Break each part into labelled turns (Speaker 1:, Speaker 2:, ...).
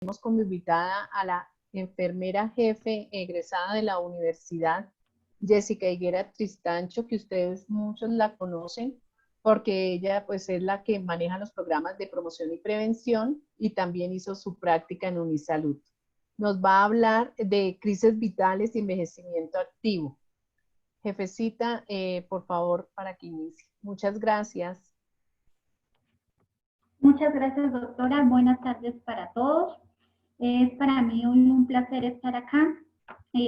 Speaker 1: tenemos como invitada a la enfermera jefe egresada de la universidad, Jessica Higuera Tristancho, que ustedes muchos la conocen porque ella pues es la que maneja los programas de promoción y prevención y también hizo su práctica en Unisalud. Nos va a hablar de crisis vitales y envejecimiento activo. Jefecita, por favor, para que inicie. Muchas gracias.
Speaker 2: Muchas gracias, doctora. Buenas tardes para todos. Es para mí hoy un placer estar acá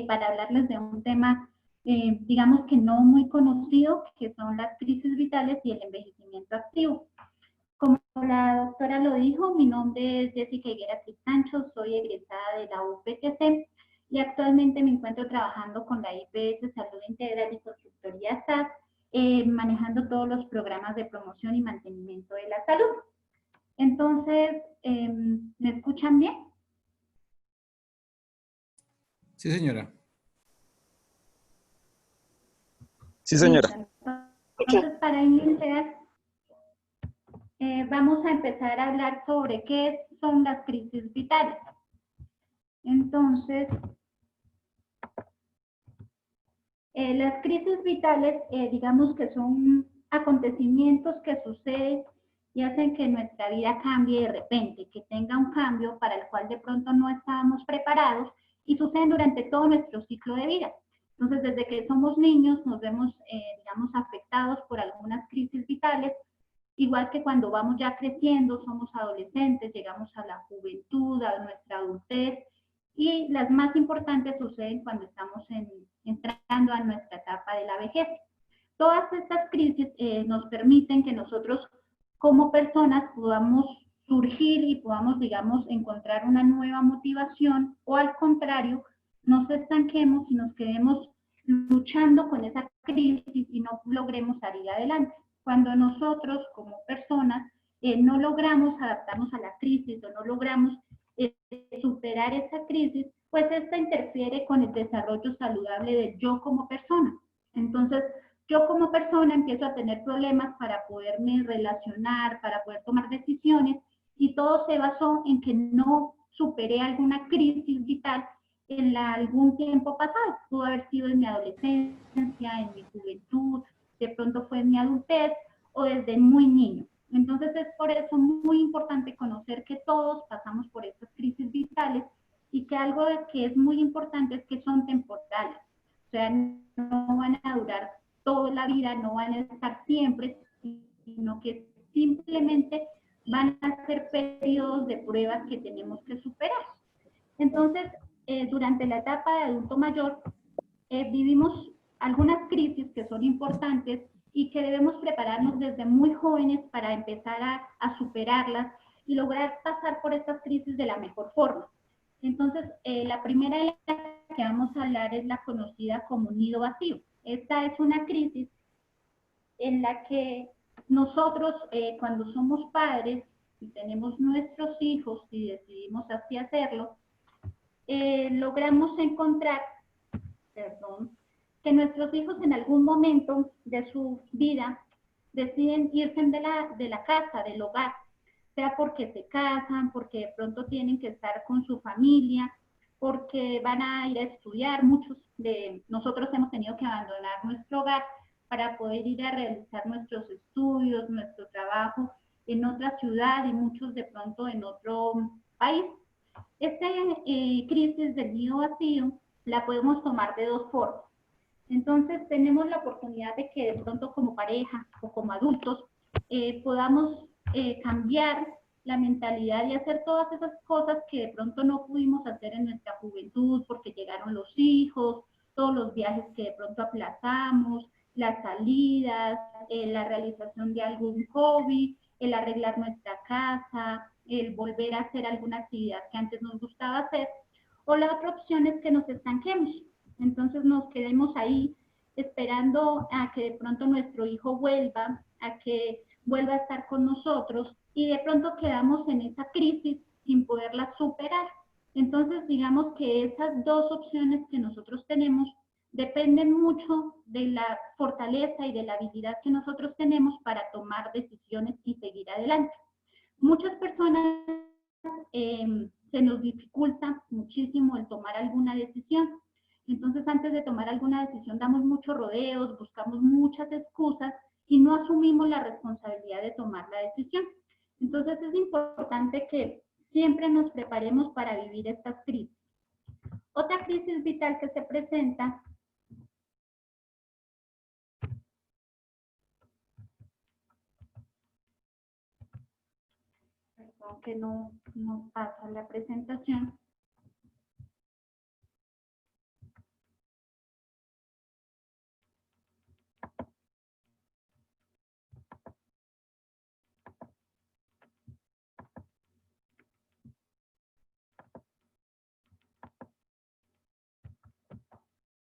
Speaker 2: para hablarles de un tema, digamos que no muy conocido, que son las crisis vitales y el envejecimiento activo. Como la doctora lo dijo, mi nombre es Jessica Higuera Tristancho, soy egresada de la UPTC y actualmente me encuentro trabajando con la IPS Salud Integral y Consultoría SAS, manejando todos los programas de promoción y mantenimiento de la salud. Entonces, ¿me escuchan bien?
Speaker 3: Sí, señora.
Speaker 4: Sí, señora.
Speaker 2: Entonces, para iniciar, vamos a empezar a hablar sobre qué son las crisis vitales. Entonces, las crisis vitales, digamos que son acontecimientos que suceden y hacen que nuestra vida cambie de repente, que tenga un cambio para el cual de pronto no estábamos preparados y suceden durante todo nuestro ciclo de vida. Entonces, desde que somos niños nos vemos, digamos, afectados por algunas crisis vitales, igual que cuando vamos ya creciendo, somos adolescentes, llegamos a la juventud, a nuestra adultez, y las más importantes suceden cuando estamos entrando a nuestra etapa de la vejez. Todas estas crisis nos permiten que nosotros como personas podamos surgir y podamos, digamos, encontrar una nueva motivación, o al contrario, nos estanquemos y nos quedemos luchando con esa crisis y no logremos salir adelante. Cuando nosotros como personas no logramos adaptarnos a la crisis o no logramos superar esa crisis, pues esta interfiere con el desarrollo saludable del yo como persona. Entonces, yo como persona empiezo a tener problemas para poderme relacionar, para poder tomar decisiones, y todo se basó en que no superé alguna crisis vital en algún tiempo pasado. Pudo haber sido en mi adolescencia, en mi juventud, de pronto fue en mi adultez o desde muy niño. Entonces es por eso muy importante conocer que todos pasamos por estas crisis vitales y que algo que es muy importante es que son temporales. O sea, no van a durar toda la vida, no van a estar siempre, sino que simplemente van a ser periodos de pruebas que tenemos que superar. Entonces, durante la etapa de adulto mayor, vivimos algunas crisis que son importantes y que debemos prepararnos desde muy jóvenes para empezar a superarlas y lograr pasar por estas crisis de la mejor forma. Entonces, la primera de las que vamos a hablar es la conocida como nido vacío. Esta es una crisis en la que nosotros, cuando somos padres y tenemos nuestros hijos y decidimos así hacerlo, logramos encontrar, que nuestros hijos en algún momento de su vida deciden irse de la casa, del hogar, sea porque se casan, porque de pronto tienen que estar con su familia, porque van a ir a estudiar. Muchos de nosotros hemos tenido que abandonar nuestro hogar para poder ir a realizar nuestros estudios, nuestro trabajo en otra ciudad y muchos de pronto en otro país. Esta crisis del nido vacío la podemos tomar de dos formas. Entonces tenemos la oportunidad de que de pronto como pareja o como adultos podamos cambiar la mentalidad y hacer todas esas cosas que de pronto no pudimos hacer en nuestra juventud porque llegaron los hijos, todos los viajes que de pronto aplazamos, las salidas, la realización de algún hobby, el arreglar nuestra casa, el volver a hacer alguna actividad que antes nos gustaba hacer. O la otra opción es que nos estanquemos. Entonces nos quedemos ahí esperando a que de pronto nuestro hijo vuelva, a que vuelva a estar con nosotros, y de pronto quedamos en esa crisis sin poderla superar. Entonces digamos que esas dos opciones que nosotros tenemos dependen mucho de la fortaleza y de la habilidad que nosotros tenemos para tomar decisiones y seguir adelante. Muchas personas se nos dificulta muchísimo el tomar alguna decisión. Entonces, antes de tomar alguna decisión, damos muchos rodeos, buscamos muchas excusas y no asumimos la responsabilidad de tomar la decisión. Entonces, es importante que siempre nos preparemos para vivir estas crisis. Otra crisis vital que se presenta que no pasa la presentación.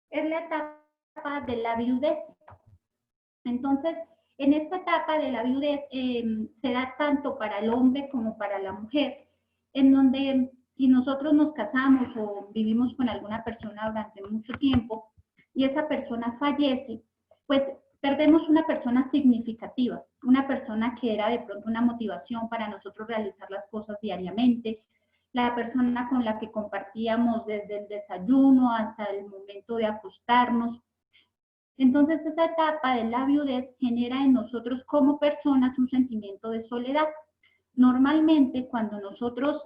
Speaker 2: Es la etapa de la viudez. Entonces, en esta etapa de la viudez se da tanto para el hombre como para la mujer, en donde si nosotros nos casamos o vivimos con alguna persona durante mucho tiempo y esa persona fallece, pues perdemos una persona significativa, una persona que era de pronto una motivación para nosotros realizar las cosas diariamente, la persona con la que compartíamos desde el desayuno hasta el momento de acostarnos. Entonces, esa etapa de la viudez genera en nosotros como personas un sentimiento de soledad. Normalmente, cuando nosotros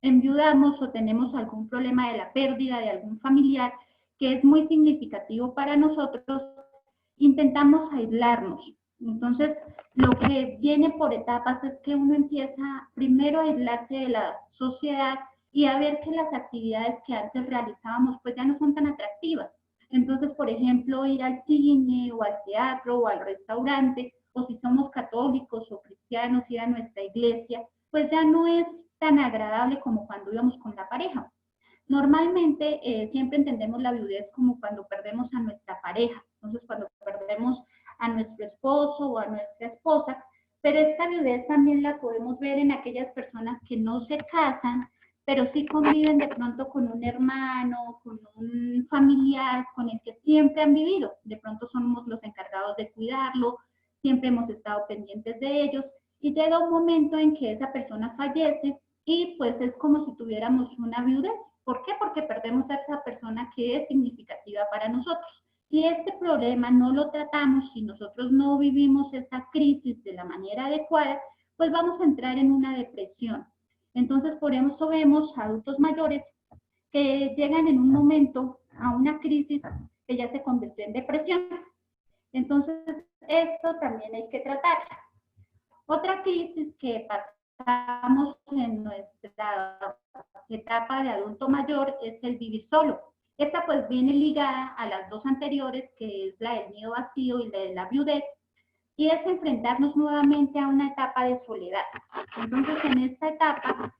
Speaker 2: enviudamos o tenemos algún problema de la pérdida de algún familiar que es muy significativo para nosotros, intentamos aislarnos. Entonces, lo que viene por etapas es que uno empieza primero a aislarse de la sociedad y a ver que las actividades que antes realizábamos pues ya no son tan atractivas. Entonces, por ejemplo, ir al cine o al teatro o al restaurante, o si somos católicos o cristianos, ir a nuestra iglesia, pues ya no es tan agradable como cuando íbamos con la pareja. Normalmente siempre entendemos la viudez como cuando perdemos a nuestra pareja, entonces cuando perdemos a nuestro esposo o a nuestra esposa, pero esta viudez también la podemos ver en aquellas personas que no se casan, pero sí conviven de pronto con un hermano, con un familiar con el que siempre han vivido. De pronto somos los encargados de cuidarlo, siempre hemos estado pendientes de ellos, y llega un momento en que esa persona fallece y pues es como si tuviéramos una viudez. ¿Por qué? Porque perdemos a esa persona que es significativa para nosotros. Si este problema no lo tratamos, si nosotros no vivimos esta crisis de la manera adecuada, pues vamos a entrar en una depresión. Entonces, por eso vemos adultos mayores que llegan en un momento a una crisis que ya se convirtió en depresión. Entonces, esto también hay que tratarla. Otra crisis que pasamos en nuestra etapa de adulto mayor es el vivir solo. Esta pues viene ligada a las dos anteriores, que es la del nido vacío y la de la viudez, y es enfrentarnos nuevamente a una etapa de soledad. Entonces, en esta etapa,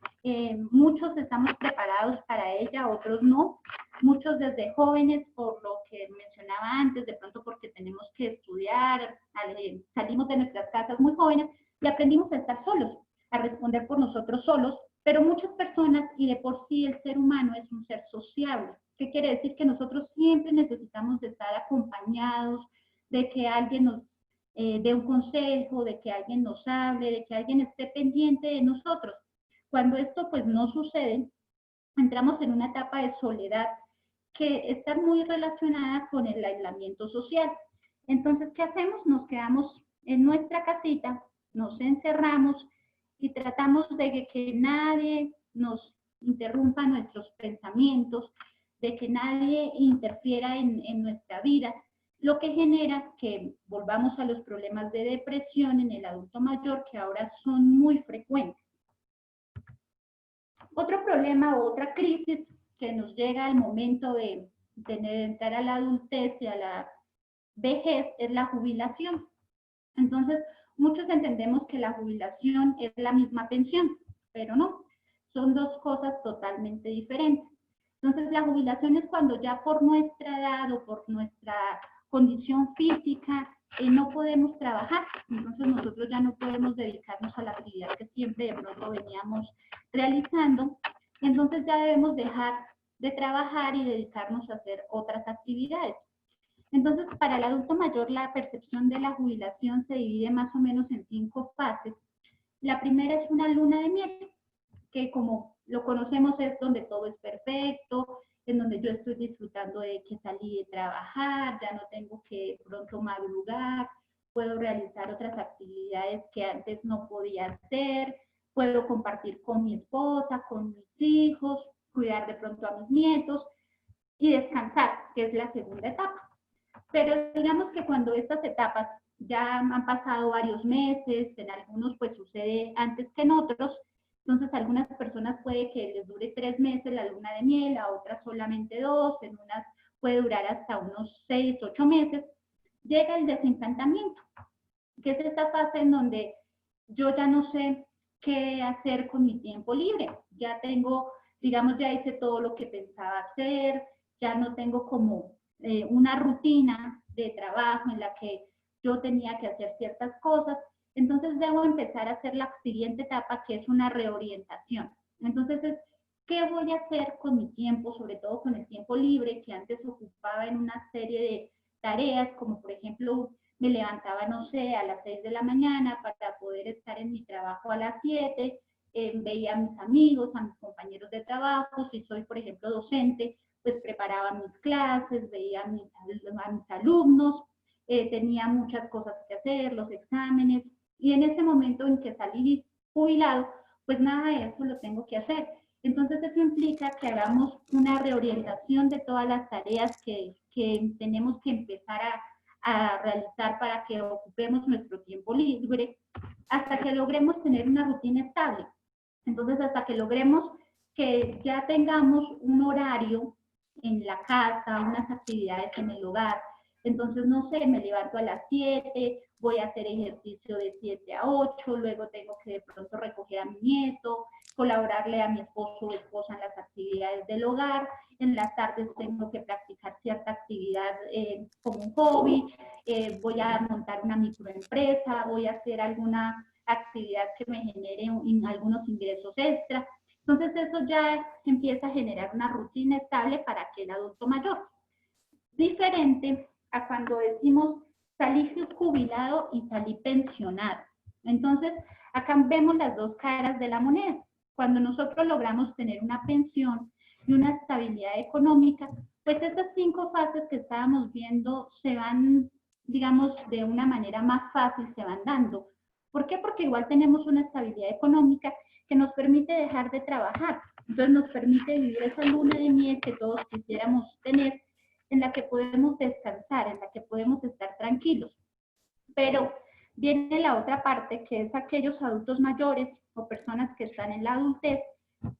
Speaker 2: muchos estamos preparados para ella, otros no. Muchos desde jóvenes, por lo que mencionaba antes, de pronto porque tenemos que estudiar, salimos de nuestras casas muy jóvenes y aprendimos a estar solos, a responder por nosotros solos, pero muchas personas, y de por sí el ser humano es un ser sociable. ¿Qué quiere decir? Que nosotros siempre necesitamos de estar acompañados, de que alguien nos dé un consejo, de que alguien nos hable, de que alguien esté pendiente de nosotros. Cuando esto pues no sucede, entramos en una etapa de soledad que está muy relacionada con el aislamiento social. Entonces, ¿qué hacemos? Nos quedamos en nuestra casita, nos encerramos y tratamos de que nadie nos interrumpa nuestros pensamientos, de que nadie interfiera en nuestra vida, lo que genera que volvamos a los problemas de depresión en el adulto mayor, que ahora son muy frecuentes. Otro problema o otra crisis que nos llega al momento de entrar a la adultez y a la vejez es la jubilación. Entonces, muchos entendemos que la jubilación es la misma pensión, pero no, son dos cosas totalmente diferentes. Entonces, la jubilación es cuando ya por nuestra edad o por nuestra condición física no podemos trabajar, entonces nosotros ya no podemos dedicarnos a la actividad que siempre de pronto veníamos realizando, entonces ya debemos dejar de trabajar y dedicarnos a hacer otras actividades. Entonces, para el adulto mayor, la percepción de la jubilación se divide más o menos en 5 fases. La primera es una luna de miel, que como lo conocemos, es donde todo es perfecto, en donde yo estoy disfrutando de que salí de trabajar, ya no tengo que pronto madrugar, puedo realizar otras actividades que antes no podía hacer, puedo compartir con mi esposa, con mis hijos, cuidar de pronto a mis nietos y descansar, que es la segunda etapa. Pero digamos que cuando estas etapas ya han pasado varios meses, en algunos pues sucede antes que en otros, entonces algunas personas puede que les dure 3 meses la luna de miel, a otras solamente 2, en unas puede durar hasta unos 6, 8 meses, llega el desencantamiento, que es esta fase en donde yo ya no sé qué hacer con mi tiempo libre, ya tengo, digamos, ya hice todo lo que pensaba hacer, ya no tengo como una rutina de trabajo en la que yo tenía que hacer ciertas cosas, entonces debo empezar a hacer la siguiente etapa, que es una reorientación. Entonces es, ¿qué voy a hacer con mi tiempo, sobre todo con el tiempo libre, que antes ocupaba en una serie de tareas, como por ejemplo, me levantaba, no sé, a las 6 de la mañana para poder estar en mi trabajo a las 7, veía a mis amigos, a mis compañeros de trabajo, si soy, por ejemplo, docente, pues preparaba mis clases, veía a mis alumnos, tenía muchas cosas que hacer, los exámenes, y en ese momento en que salí jubilado, pues nada de eso lo tengo que hacer. Entonces eso implica que hagamos una reorientación de todas las tareas que tenemos que empezar a realizar para que ocupemos nuestro tiempo libre hasta que logremos tener una rutina estable. Entonces hasta que logremos que ya tengamos un horario en la casa, unas actividades en el hogar. Entonces, no sé, me levanto a las 7, voy a hacer ejercicio de 7 a 8, luego tengo que de pronto recoger a mi nieto, colaborarle a mi esposo o esposa en las actividades del hogar, en las tardes tengo que practicar cierta actividad como un hobby, voy a montar una microempresa, voy a hacer alguna actividad que me genere algunos ingresos extra. Entonces eso ya empieza a generar una rutina estable para aquel adulto mayor. Diferente a cuando decimos salí jubilado y salí pensionado. Entonces acá vemos las dos caras de la moneda. Cuando nosotros logramos tener una pensión y una estabilidad económica, pues estas 5 fases que estábamos viendo se van, digamos, de una manera más fácil se van dando. ¿Por qué? Porque igual tenemos una estabilidad económica que nos permite dejar de trabajar. Entonces nos permite vivir esa luna de miel que todos quisiéramos tener, en la que podemos descansar, en la que podemos estar tranquilos. Pero viene la otra parte, que es aquellos adultos mayores o personas que están en la adultez,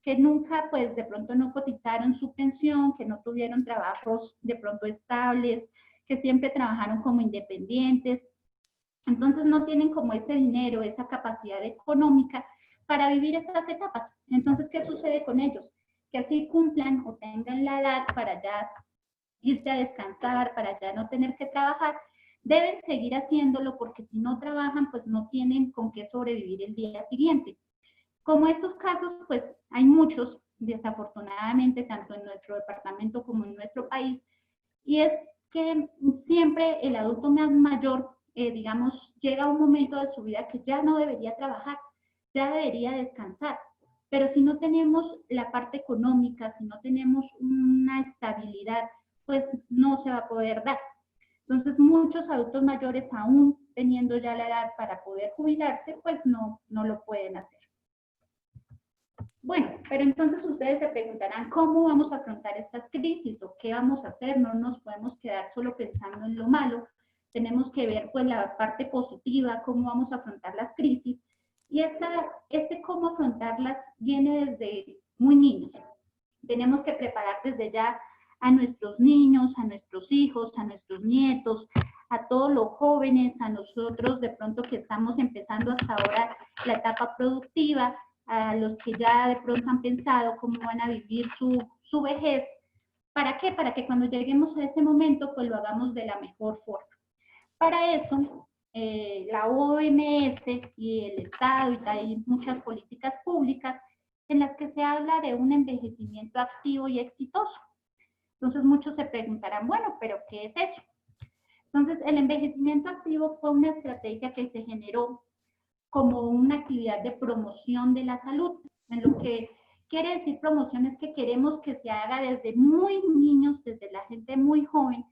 Speaker 2: que nunca, pues de pronto no cotizaron su pensión, que no tuvieron trabajos de pronto estables, que siempre trabajaron como independientes. Entonces no tienen como ese dinero, esa capacidad económica para vivir estas etapas. Entonces, ¿qué sucede con ellos? Que así cumplan o tengan la edad para ya irse a descansar, para ya no tener que trabajar, deben seguir haciéndolo porque si no trabajan, pues no tienen con qué sobrevivir el día siguiente. Como estos casos, pues hay muchos, desafortunadamente, tanto en nuestro departamento como en nuestro país, y es que siempre el adulto más mayor, digamos, llega a un momento de su vida que ya no debería trabajar, ya debería descansar. Pero si no tenemos la parte económica, si no tenemos una estabilidad, pues no se va a poder dar. Entonces, muchos adultos mayores, aún teniendo ya la edad para poder jubilarse, pues no lo pueden hacer. Bueno, pero entonces ustedes se preguntarán, ¿cómo vamos a afrontar estas crisis o qué vamos a hacer? No nos podemos quedar solo pensando en lo malo, tenemos que ver pues la parte positiva, cómo vamos a afrontar las crisis. Y cómo afrontarlas viene desde muy niños. Tenemos que preparar desde ya a nuestros niños, a nuestros hijos, a nuestros nietos, a todos los jóvenes, a nosotros de pronto que estamos empezando hasta ahora la etapa productiva, a los que ya de pronto han pensado cómo van a vivir su vejez. ¿Para qué? Para que cuando lleguemos a ese momento, pues lo hagamos de la mejor forma. Para eso, la OMS y el Estado, y hay muchas políticas públicas en las que se habla de un envejecimiento activo y exitoso. Entonces muchos se preguntarán, bueno, ¿pero qué es eso? Entonces el envejecimiento activo fue una estrategia que se generó como una actividad de promoción de la salud, en lo que Quiere decir promoción es que queremos que se haga desde muy niños, desde la gente muy joven,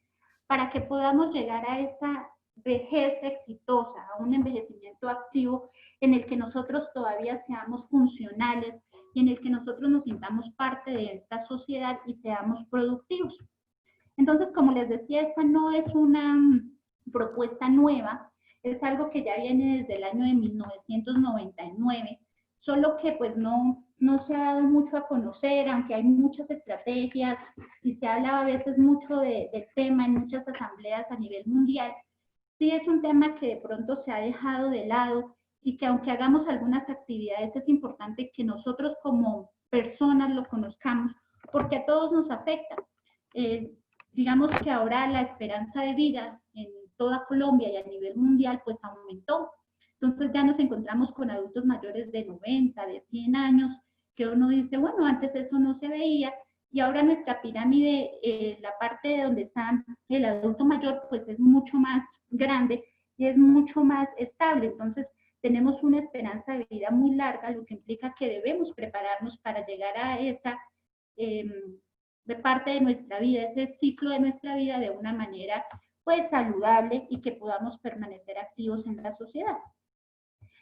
Speaker 2: para que podamos llegar a esa vejez exitosa, a un envejecimiento activo en el que nosotros todavía seamos funcionales y en el que nosotros nos sintamos parte de esta sociedad y seamos productivos. Entonces, como les decía, esta no es una propuesta nueva, es algo que ya viene desde el año de 1999, solo que pues no se ha dado mucho a conocer, aunque hay muchas estrategias y se habla a veces mucho del tema en muchas asambleas a nivel mundial. Sí es un tema que de pronto se ha dejado de lado y que aunque hagamos algunas actividades es importante que nosotros como personas lo conozcamos porque a todos nos afecta. Digamos que ahora la esperanza de vida en toda Colombia y a nivel mundial pues aumentó. Entonces ya nos encontramos con adultos mayores de 90, de 100 años, que uno dice, bueno, antes eso no se veía, y ahora nuestra pirámide, la parte de donde está el adulto mayor, pues es mucho más grande y es mucho más estable. Entonces tenemos una esperanza de vida muy larga, lo que implica que debemos prepararnos para llegar a esa de parte de nuestra vida, ese ciclo de nuestra vida de una manera pues saludable y que podamos permanecer activos en la sociedad.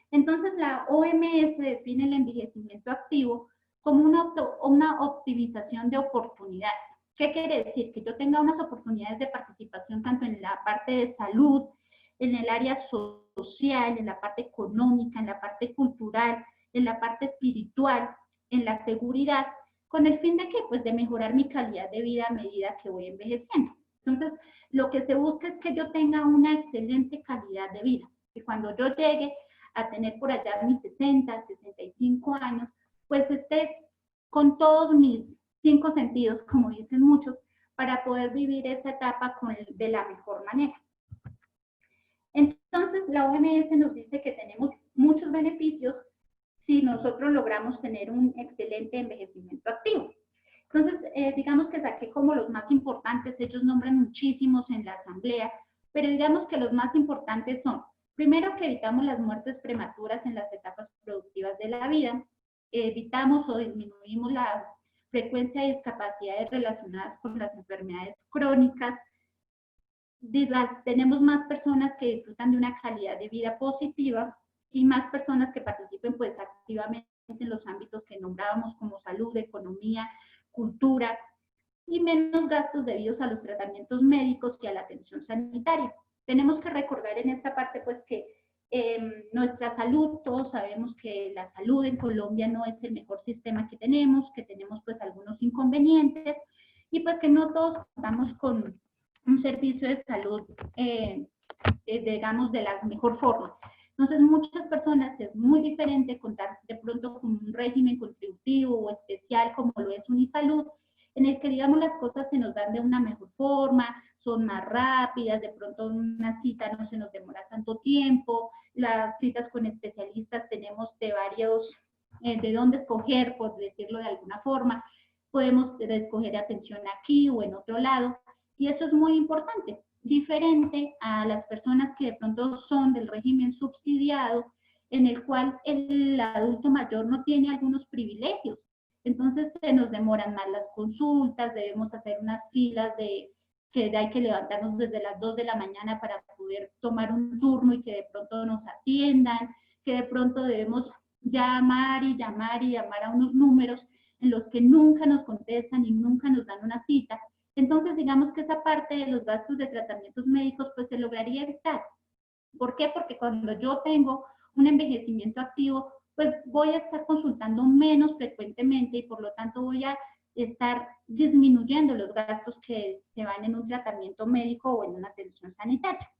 Speaker 2: Entonces la OMS define el envejecimiento activo como una optimización de oportunidades. ¿Qué quiere decir? Que yo tenga unas oportunidades de participación tanto en la parte de salud, en el área social, en la parte económica, en la parte cultural, en la parte espiritual, en la seguridad, con el fin de que, pues, de mejorar mi calidad de vida a medida que voy envejeciendo. Entonces, lo que se busca es que yo tenga una excelente calidad de vida, que cuando yo llegue a tener por allá mis 60, 65 años, pues esté con todos mis 5 sentidos, como dicen muchos, para poder vivir esa etapa de la mejor manera. Entonces, la OMS nos dice que tenemos muchos beneficios si nosotros logramos tener un excelente envejecimiento activo. Entonces, digamos que saqué como los más importantes, ellos nombran muchísimos en la asamblea, pero digamos que los más importantes son, primero, que evitamos las muertes prematuras en las etapas productivas de la vida, evitamos o disminuimos la frecuencia de discapacidades relacionadas con las enfermedades crónicas, tenemos más personas que disfrutan de una calidad de vida positiva y más personas que participen pues activamente en los ámbitos que nombrábamos como salud, economía, cultura, y menos gastos debidos a los tratamientos médicos y a la atención sanitaria. Tenemos que recordar en esta parte pues que nuestra salud, todos sabemos que la salud en Colombia no es el mejor sistema que tenemos pues algunos inconvenientes y pues que no todos contamos con un servicio de salud, digamos, de la mejor forma. Entonces, muchas personas es muy diferente contar de pronto con un régimen contributivo o especial como lo es Unisalud, en el que, digamos, las cosas se nos dan de una mejor forma, son más rápidas, de pronto una cita no se nos demora tanto tiempo, las citas con especialistas tenemos de varios, de dónde escoger, por decirlo de alguna forma, podemos escoger atención aquí o en otro lado, y eso es muy importante, diferente a las personas que de pronto son del régimen subsidiado, en el cual el adulto mayor no tiene algunos privilegios. Entonces se nos demoran más las consultas, debemos hacer unas filas que hay que levantarnos desde las 2 de la mañana para poder tomar un turno y que de pronto nos atiendan, que de pronto debemos llamar y llamar y llamar a unos números en los que nunca nos contestan y nunca nos dan una cita. Entonces, digamos que esa parte de los gastos de tratamientos médicos, pues se lograría evitar. ¿Por qué? Porque cuando yo tengo un envejecimiento activo, pues voy a estar consultando menos frecuentemente y por lo tanto voy a estar disminuyendo los gastos que se van en un tratamiento médico o en una atención sanitaria.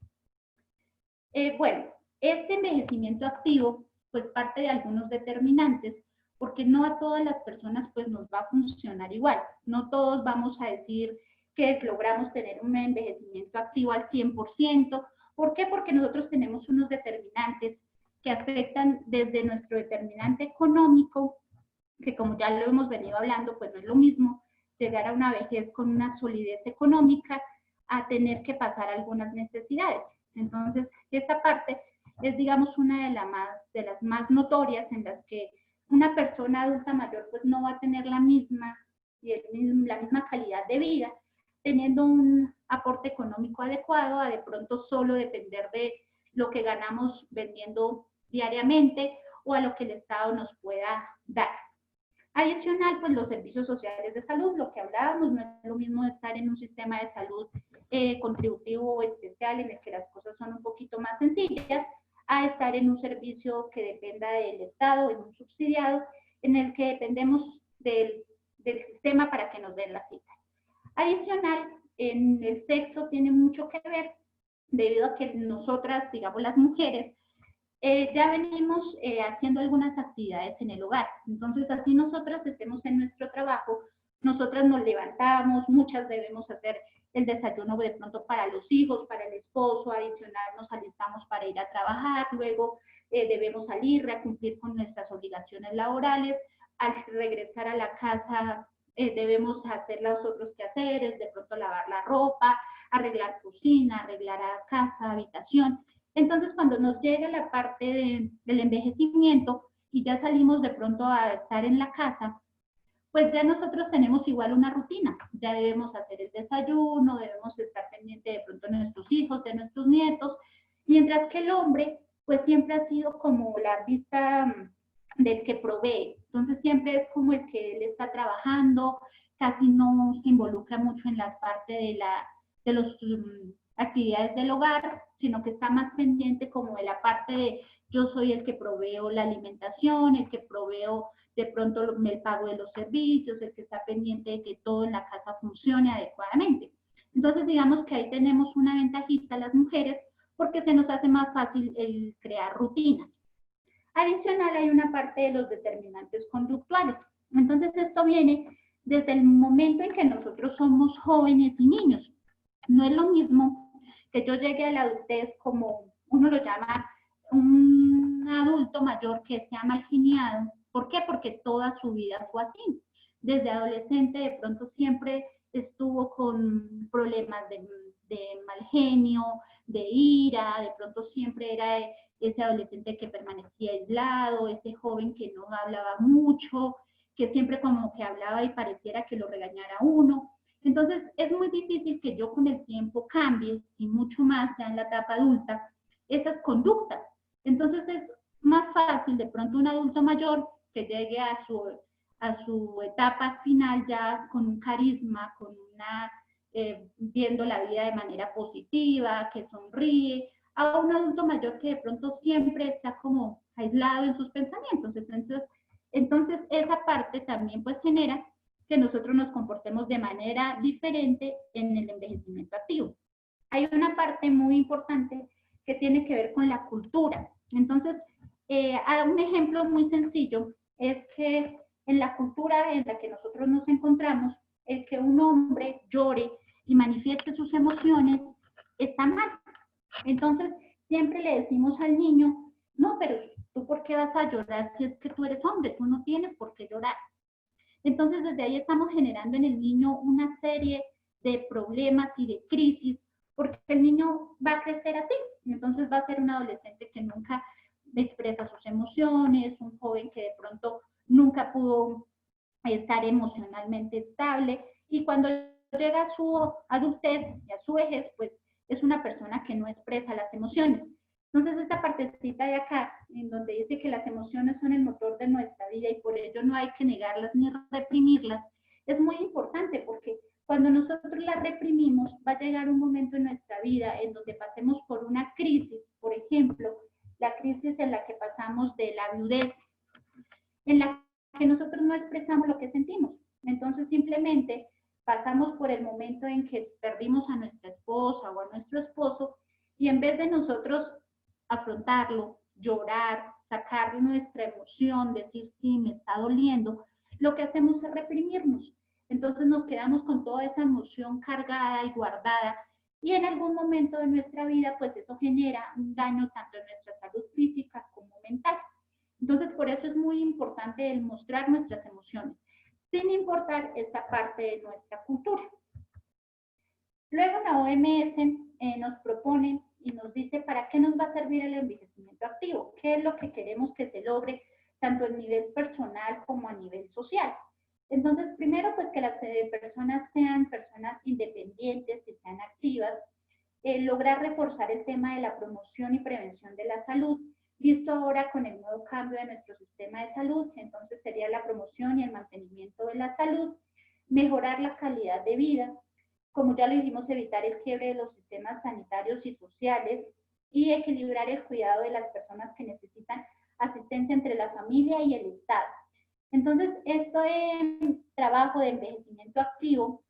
Speaker 2: Bueno, este envejecimiento activo, pues parte de algunos determinantes, porque no a todas las personas pues nos va a funcionar igual. No todos vamos a decir que logramos tener un envejecimiento activo al 100%. ¿Por qué? Porque nosotros tenemos unos determinantes que afectan desde nuestro determinante económico, que como ya lo hemos venido hablando, pues no es lo mismo llegar a una vejez con una solidez económica a tener que pasar algunas necesidades. Entonces, esta parte es, digamos, una de las más notorias en las que una persona adulta mayor pues no va a tener la misma calidad de vida, teniendo un aporte económico adecuado a de pronto solo depender de lo que ganamos vendiendo diariamente o a lo que el Estado nos pueda dar. Adicional, pues los servicios sociales de salud, lo que hablábamos, no es lo mismo estar en un sistema de salud contributivo o especial en el que las cosas son un poquito más sencillas, a estar en un servicio que dependa del Estado, en un subsidiado, en el que dependemos del sistema para que nos den la cita. Adicional, en el sexo tiene mucho que ver, debido a que nosotras, digamos las mujeres, ya venimos haciendo algunas actividades en el hogar. Entonces, así nosotras estemos en nuestro trabajo, nosotras nos levantamos, muchas debemos hacer el desayuno de pronto para los hijos, para el esposo, adicional nos alistamos para ir a trabajar, luego debemos salir a cumplir con nuestras obligaciones laborales, al regresar a la casa debemos hacer los otros quehaceres, de pronto lavar la ropa, arreglar cocina, arreglar casa, habitación. Entonces, cuando nos llega la parte del envejecimiento y ya salimos de pronto a estar en la casa, pues ya nosotros tenemos igual una rutina. Ya debemos hacer el desayuno, debemos estar pendientes de pronto de nuestros hijos, de nuestros nietos, mientras que el hombre, pues siempre ha sido como la vista del que provee. Entonces, siempre es como el que él está trabajando, casi no se involucra mucho en la parte de las actividades del hogar, sino que está más pendiente como de la parte de yo soy el que proveo la alimentación, el que proveo de pronto el pago de los servicios, el que está pendiente de que todo en la casa funcione adecuadamente. Entonces, digamos que ahí tenemos una ventajita las mujeres porque se nos hace más fácil el crear rutinas. Adicional, hay una parte de los determinantes conductuales. Entonces, esto viene desde el momento en que nosotros somos jóvenes y niños. No es lo mismo que yo llegue a la adultez como uno lo llama un adulto mayor que se ha malgeniado. ¿Por qué? Porque toda su vida fue así. Desde adolescente de pronto siempre estuvo con problemas de mal genio, de ira, de pronto siempre era ese adolescente que permanecía aislado, ese joven que no hablaba mucho, que siempre como que hablaba y pareciera que lo regañara uno. Entonces, es muy difícil que yo con el tiempo cambie, y mucho más ya en la etapa adulta, esas conductas. Entonces, es más fácil de pronto un adulto mayor que llegue a su etapa final ya con un carisma, con una, viendo la vida de manera positiva, que sonríe, a un adulto mayor que de pronto siempre está como aislado en sus pensamientos. Entonces esa parte también pues genera que nosotros nos comportemos de manera diferente en el envejecimiento activo. Hay una parte muy importante que tiene que ver con la cultura. Entonces, un ejemplo muy sencillo es que en la cultura en la que nosotros nos encontramos, el que un hombre llore y manifieste sus emociones está mal. Entonces, siempre le decimos al niño, no, pero ¿tú por qué vas a llorar si es que tú eres hombre? Tú no tienes por qué llorar. Entonces, desde ahí estamos generando en el niño una serie de problemas y de crisis, porque el niño va a crecer así. Entonces, va a ser un adolescente que nunca expresa sus emociones, un joven que de pronto nunca pudo estar emocionalmente estable, y cuando llega a su adultez y a su vejez, pues es una persona que no expresa las emociones. Entonces, esta partecita de acá, en donde dice que las emociones son el motor de nuestra vida y por ello no hay que negarlas ni reprimirlas, es muy importante porque cuando nosotros las reprimimos, va a llegar un momento en nuestra vida en donde pasemos por una crisis, por ejemplo, la crisis en la que pasamos de la viudez, en la que nosotros no expresamos lo que sentimos. Entonces, simplemente pasamos por el momento en que perdimos a nuestra esposa o a nuestro esposo y en vez de nosotros afrontarlo, llorar, sacar nuestra emoción, decir sí, me está doliendo, lo que hacemos es reprimirnos. Entonces nos quedamos con toda esa emoción cargada y guardada y en algún momento de nuestra vida pues eso genera un daño tanto en nuestra salud física como mental. Entonces por eso es muy importante el mostrar nuestras emociones, sin importar esta parte de nuestra cultura. Luego la OMS nos propone y nos dice para qué nos va a servir el envejecimiento activo, qué es lo que queremos que se logre tanto a nivel personal como a nivel social. Entonces, primero, pues que las personas sean personas independientes, que sean activas, lograr reforzar el tema de la promoción y prevención de la salud, visto ahora con el nuevo cambio de nuestro sistema de salud, entonces sería la promoción y el mantenimiento de la salud, mejorar la calidad de vida, como ya lo dijimos, evitar el quiebre de los sistemas sanitarios y sociales y equilibrar el cuidado de las personas que necesitan asistencia entre la familia y el Estado. Entonces, este trabajo de envejecimiento activo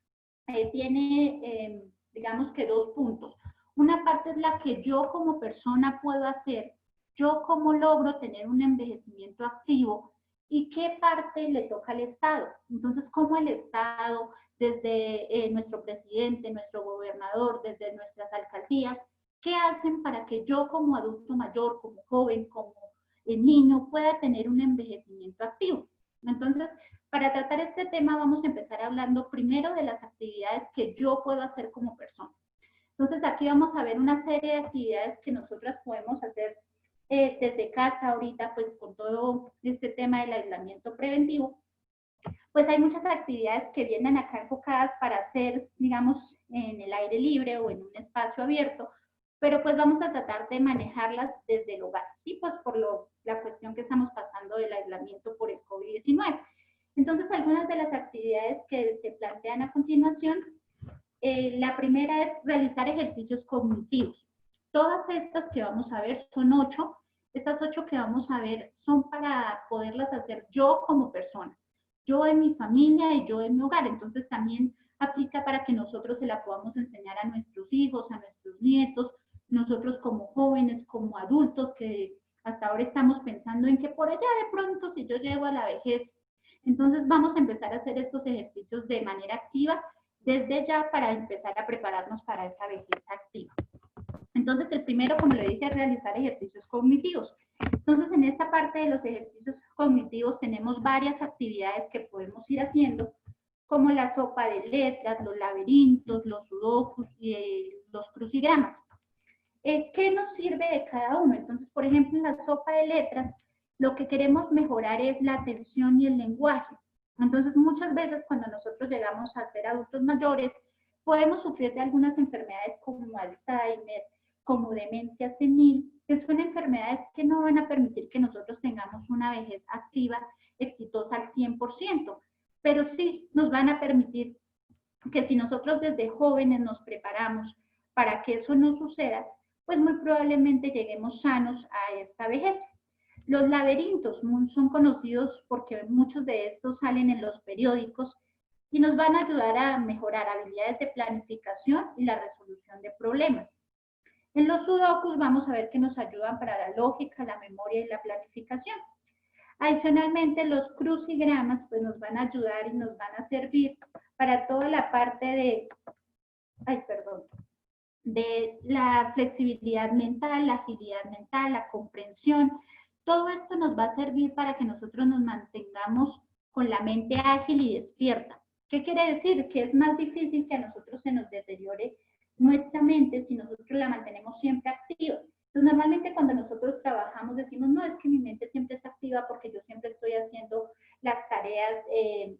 Speaker 2: tiene, digamos que dos puntos. Una parte es la que yo como persona puedo hacer, yo cómo logro tener un envejecimiento activo y qué parte le toca al Estado. Entonces, cómo el Estado, desde nuestro presidente, nuestro gobernador, desde nuestras alcaldías, ¿qué hacen para que yo como adulto mayor, como joven, como niño, pueda tener un envejecimiento activo? Entonces, para tratar este tema vamos a empezar hablando primero de las actividades que yo puedo hacer como persona. Entonces, aquí vamos a ver una serie de actividades que nosotras podemos hacer desde casa ahorita, pues con todo este tema del aislamiento preventivo. Pues hay muchas actividades que vienen acá enfocadas para hacer, digamos, en el aire libre o en un espacio abierto, pero pues vamos a tratar de manejarlas desde el hogar, ¿sí? Pues por la cuestión que estamos pasando del aislamiento por el COVID-19. Entonces, algunas de las actividades que se plantean a continuación, la primera es realizar ejercicios cognitivos. Todas estas que vamos a ver son 8. Estas 8 que vamos a ver son para poderlas hacer yo como persona, yo en mi familia y yo en mi hogar. Entonces también aplica para que nosotros se la podamos enseñar a nuestros hijos, a nuestros nietos, nosotros como jóvenes, como adultos, que hasta ahora estamos pensando en que por allá de pronto si yo llego a la vejez. Entonces vamos a empezar a hacer estos ejercicios de manera activa desde ya para empezar a prepararnos para esa vejez activa. Entonces, el primero, como le dije, es realizar ejercicios cognitivos. Entonces, en esta parte de los ejercicios cognitivos tenemos varias actividades que podemos ir haciendo, como la sopa de letras, los laberintos, los sudokus y los crucigramas. ¿Qué nos sirve de cada uno? Entonces, por ejemplo, en la sopa de letras, lo que queremos mejorar es la atención y el lenguaje. Entonces, muchas veces cuando nosotros llegamos a ser adultos mayores, podemos sufrir de algunas enfermedades como Alzheimer, como demencia senil, que son enfermedades que no van a permitir que nosotros tengamos una vejez activa, exitosa al 100%, pero sí nos van a permitir que si nosotros desde jóvenes nos preparamos para que eso no suceda, pues muy probablemente lleguemos sanos a esta vejez. Los laberintos son conocidos porque muchos de estos salen en los periódicos y nos van a ayudar a mejorar habilidades de planificación y la resolución de problemas. En los sudokus vamos a ver que nos ayudan para la lógica, la memoria y la planificación. Adicionalmente, los crucigramas pues nos van a ayudar y nos van a servir para toda la parte de la flexibilidad mental, la agilidad mental, la comprensión. Todo esto nos va a servir para que nosotros nos mantengamos con la mente ágil y despierta. ¿Qué quiere decir? Que es más difícil que a nosotros se nos deteriore nuestra mente si nosotros la mantenemos siempre activa. Entonces, normalmente cuando nosotros trabajamos decimos, no, es que mi mente siempre está activa porque yo siempre estoy haciendo las tareas,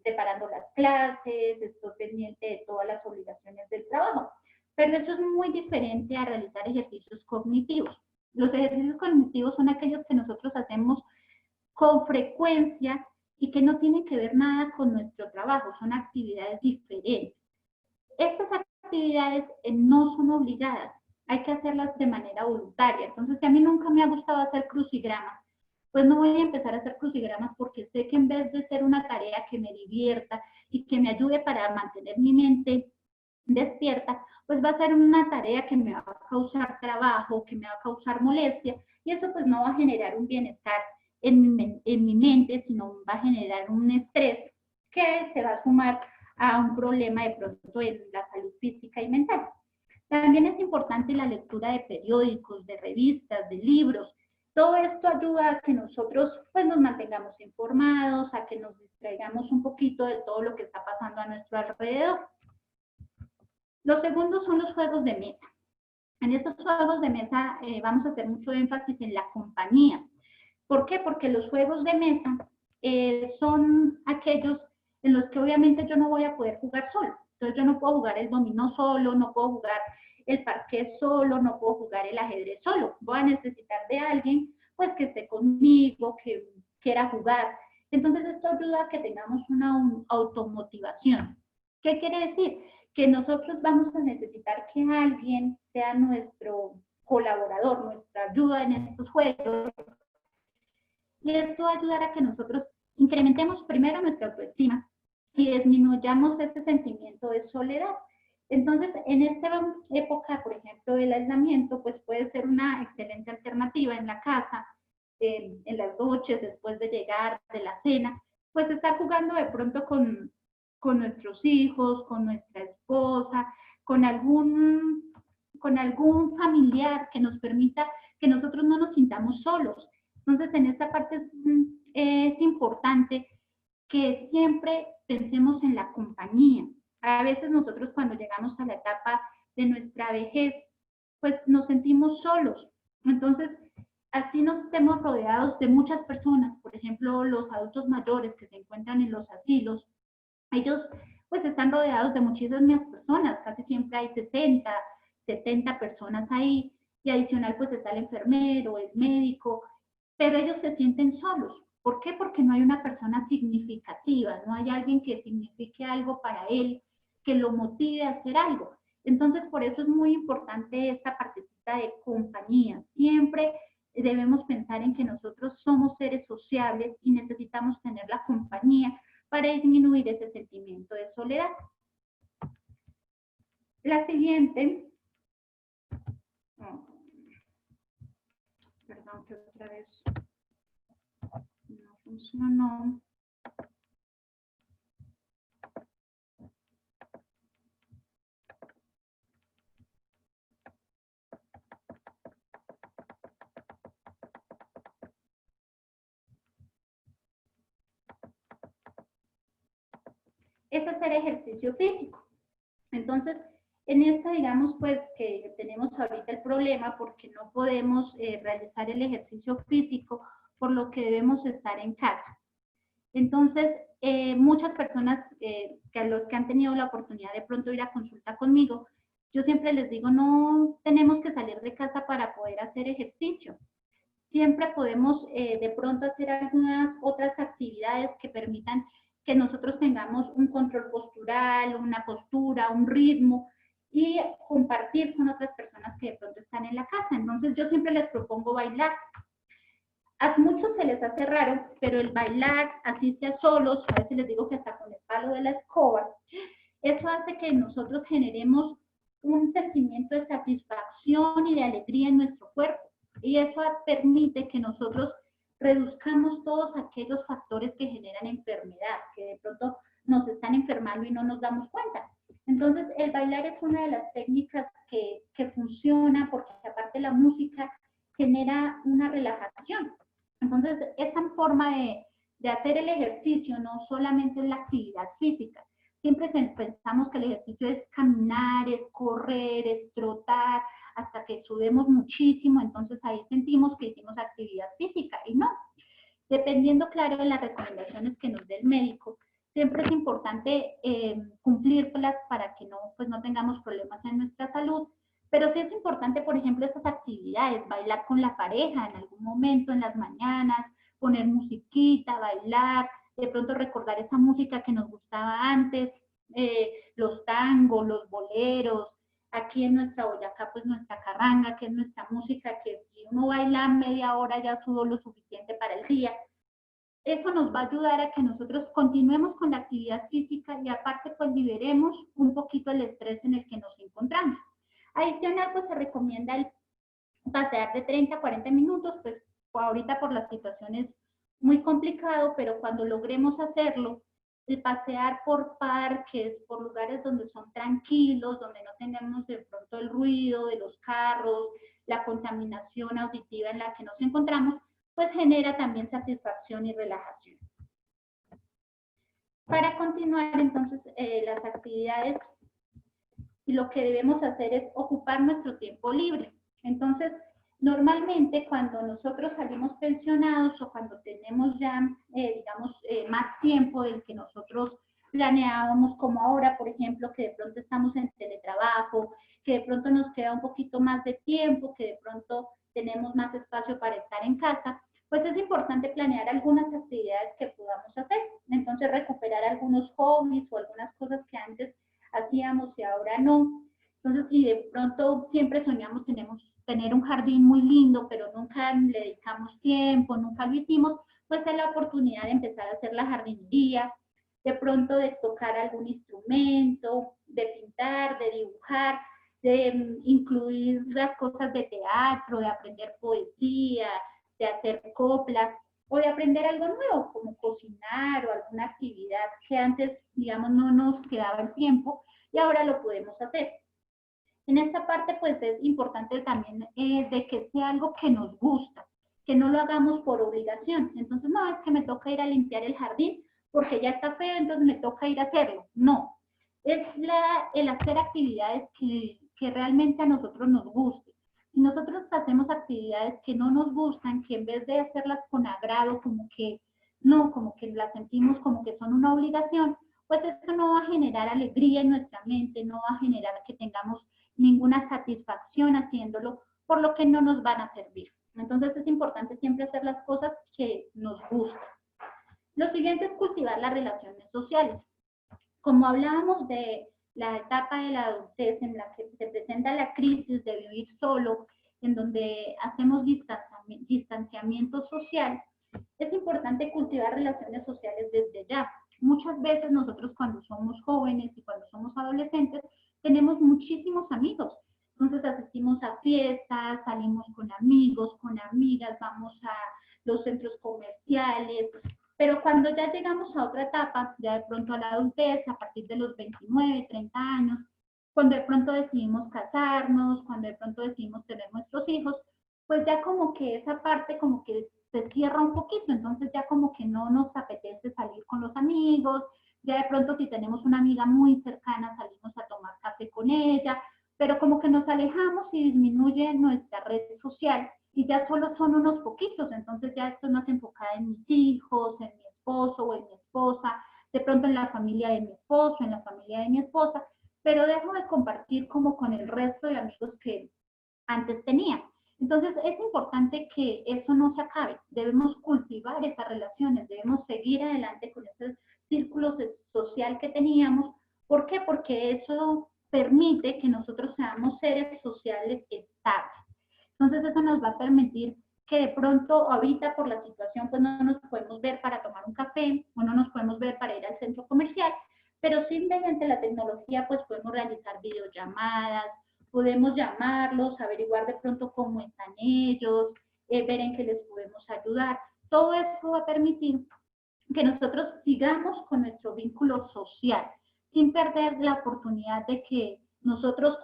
Speaker 2: preparando las clases, estoy pendiente de todas las obligaciones del trabajo. Pero eso es muy diferente a realizar ejercicios cognitivos. Los ejercicios cognitivos son aquellos que nosotros hacemos con frecuencia y que no tienen que ver nada con nuestro trabajo, son actividades diferentes. Estas actividades no son obligadas, hay que hacerlas de manera voluntaria. Entonces, si a mí nunca me ha gustado hacer crucigramas, pues no voy a empezar a hacer crucigramas porque sé que en vez de ser una tarea que me divierta y que me ayude para mantener mi mente despierta, pues va a ser una tarea que me va a causar trabajo, que me va a causar molestia, y eso pues no va a generar un bienestar en mi mente, sino va a generar un estrés que se va a sumar a un problema de pronto en la salud física y mental. También es importante la lectura de periódicos, de revistas, de libros. Todo esto ayuda a que nosotros pues, nos mantengamos informados, a que nos distraigamos un poquito de todo lo que está pasando a nuestro alrededor. Los segundos son los juegos de mesa. En estos juegos de mesa vamos a hacer mucho énfasis en la compañía. ¿Por qué? Porque los juegos de mesa son aquellos en los que obviamente yo no voy a poder jugar solo. Entonces yo no puedo jugar el dominó solo, no puedo jugar el parqués solo, no puedo jugar el ajedrez solo. Voy a necesitar de alguien pues que esté conmigo, que quiera jugar. Entonces esto ayuda a que tengamos una automotivación. ¿Qué quiere decir? Que nosotros vamos a necesitar que alguien sea nuestro colaborador, nuestra ayuda en estos juegos. Y esto va a ayudar a que nosotros incrementemos primero nuestra autoestima y disminuyamos ese sentimiento de soledad. Entonces, en esta época, por ejemplo, del aislamiento, pues puede ser una excelente alternativa en la casa, en las noches, después de llegar de la cena, pues estar jugando de pronto con nuestros hijos, con nuestra esposa, con algún familiar que nos permita que nosotros no nos sintamos solos. Entonces, en esta parte es importante que siempre pensemos en la compañía. A veces nosotros cuando llegamos a la etapa de nuestra vejez, pues nos sentimos solos. Entonces, así nos estemos rodeados de muchas personas, por ejemplo, los adultos mayores que se encuentran en los asilos, ellos pues están rodeados de muchísimas personas, casi siempre hay 60, 70 personas ahí, y adicional pues está el enfermero, el médico, pero ellos se sienten solos. ¿Por qué? Porque no hay una persona significativa, no hay alguien que signifique algo para él, que lo motive a hacer algo. Entonces, por eso es muy importante esta partecita de compañía. Siempre debemos pensar en que nosotros somos seres sociables y necesitamos tener la compañía para disminuir ese sentimiento de soledad. La siguiente, perdón que otra vez no funcionó. Es hacer ejercicio físico. Entonces, en esta, digamos, pues que tenemos ahorita el problema porque no podemos realizar el ejercicio físico, por lo que debemos estar en casa. Entonces, muchas personas que a los que han tenido la oportunidad de pronto ir a consulta conmigo, yo siempre les digo, no tenemos que salir de casa para poder hacer ejercicio. Siempre podemos de pronto hacer algunas otras actividades que permitan que nosotros tengamos un control postural, una postura, un ritmo y compartir con otras personas que de pronto están en la casa. Entonces yo siempre les propongo bailar. A muchos se les hace raro, pero el bailar, así sea solos, a veces les digo que hasta con el palo de la escoba, eso hace que nosotros generemos un sentimiento de satisfacción y de alegría en nuestro cuerpo. Y eso permite que nosotros reduzcamos todos aquellos factores que generan enfermedad, que de pronto nos están enfermando y no nos damos cuenta. Entonces, el bailar es una de las técnicas que funciona porque aparte la música genera una relajación. Entonces, esa forma de hacer el ejercicio no solamente es la actividad física. Siempre pensamos que el ejercicio es caminar, es correr, es trotar, hasta que sudemos muchísimo, entonces ahí sentimos que hicimos actividad física, y no. Dependiendo, claro, de las recomendaciones que nos dé el médico, siempre es importante cumplirlas para que pues no tengamos problemas en nuestra salud. Pero sí es importante, por ejemplo, estas actividades, bailar con la pareja en algún momento, en las mañanas, poner musiquita, bailar, de pronto recordar esa música que nos gustaba antes, los tangos, los boleros, aquí en nuestra Boyacá, pues nuestra carranga, que es nuestra música, que si uno baila media hora ya sudó lo suficiente para el día. Eso nos va a ayudar a que nosotros continuemos con la actividad física y aparte pues liberemos un poquito el estrés en el que nos encontramos. Adicional, pues se recomienda el pasear de 30 a 40 minutos, pues ahorita por la situación es muy complicado, pero cuando logremos hacerlo, el pasear por parques, por lugares donde son tranquilos, donde no tenemos de pronto el ruido de los carros, la contaminación auditiva en la que nos encontramos, pues genera también satisfacción y relajación. Para continuar, entonces, las actividades y lo que debemos hacer es ocupar nuestro tiempo libre. Entonces, Normalmente cuando nosotros salimos pensionados o cuando tenemos ya, digamos, más tiempo del que nosotros planeábamos, como ahora, por ejemplo, que de pronto estamos en teletrabajo, que de pronto nos queda un poquito más de tiempo, que de pronto tenemos más espacio para estar en casa, pues es importante planear algunas actividades que podamos hacer. Entonces, recuperar algunos hobbies o algunas cosas que antes hacíamos y ahora no. Entonces, si de pronto siempre soñamos tener un jardín muy lindo, pero nunca le dedicamos tiempo, nunca lo hicimos, pues es la oportunidad de empezar a hacer la jardinería, de pronto de tocar algún instrumento, de pintar, de dibujar, de incluir las cosas de teatro, de aprender poesía, de hacer coplas, o de aprender algo nuevo, como cocinar o alguna actividad que antes, digamos, no nos quedaba el tiempo y ahora lo podemos hacer. En esta parte, pues es importante también de que sea algo que nos gusta, que no lo hagamos por obligación. Entonces, no, es que me toca ir a limpiar el jardín porque ya está feo, entonces me toca ir a hacerlo. No, es el hacer actividades que realmente a nosotros nos gusten. Si nosotros hacemos actividades que no nos gustan, que en vez de hacerlas con agrado, como que no, como que las sentimos como que son una obligación, pues eso no va a generar alegría en nuestra mente, no va a generar que tengamos ninguna satisfacción haciéndolo, por lo que no nos van a servir. Entonces es importante siempre hacer las cosas que nos gustan. Lo siguiente es cultivar las relaciones sociales. Como hablábamos de la etapa de la adultez en la que se presenta la crisis de vivir solo, en donde hacemos distanciamiento social, es importante cultivar relaciones sociales desde ya. Muchas veces nosotros cuando somos jóvenes y cuando somos adolescentes tenemos muchísimos amigos. Entonces asistimos a fiestas, salimos con amigos, con amigas, vamos a los centros comerciales, pero cuando ya llegamos a otra etapa, ya de pronto a la adultez, a partir de los 29, 30 años, cuando de pronto decidimos casarnos, cuando de pronto decidimos tener nuestros hijos, pues ya como que esa parte como que se cierra un poquito, entonces ya como que no nos apetece salir con los amigos, ya de pronto si tenemos una amiga muy cercana salimos a tomar café con ella, pero como que nos alejamos y disminuye nuestra red social y ya solo son unos poquitos, entonces ya esto no se enfoca en mis hijos, en mi esposo o en mi esposa, de pronto en la familia de mi esposo, en la familia de mi esposa, pero dejo de compartir como con el resto de amigos que antes tenía. Entonces es importante que eso no se acabe, debemos cultivar esas relaciones, debemos seguir adelante con ese círculo social que teníamos. ¿Por qué? Porque eso permite que nosotros seamos seres sociales estables. Entonces eso nos va a permitir que de pronto ahorita por la situación pues no nos podemos ver para tomar un café o no nos podemos ver para ir al centro comercial, pero sí mediante la tecnología pues podemos realizar videollamadas, podemos llamarlos, averiguar de pronto cómo están ellos, ver en qué les podemos ayudar. Todo esto va a permitir que nosotros sigamos con nuestro vínculo social, sin perder la oportunidad de que nosotros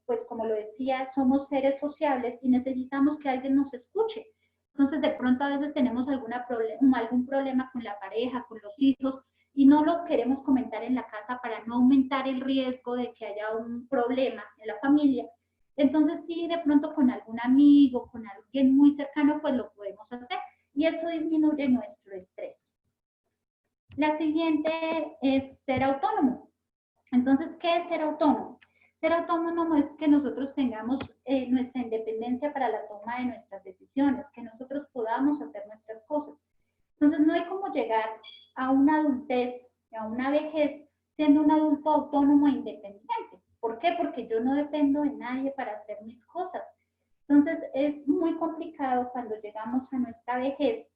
Speaker 2: pues como lo decía, somos seres sociables y necesitamos que alguien nos escuche. Entonces de pronto a veces tenemos algún problema con la pareja, con los hijos, y no lo queremos comentar en la casa para no aumentar el riesgo de que haya un problema en la familia. Entonces sí, de pronto con algún amigo, con alguien muy cercano, pues lo podemos hacer y eso disminuye nuestro estrés. La siguiente es ser autónomo. Entonces, ¿qué es ser autónomo? Ser autónomo es que nosotros tengamos nuestra independencia para la toma de nuestras decisiones, que nosotros podamos hacer nuestras cosas. Entonces, no hay como llegar a una adultez, a una vejez, siendo un adulto autónomo e independiente. ¿Por qué? Porque yo no dependo de nadie para hacer mis cosas. Entonces, es muy complicado cuando llegamos a nuestra vejez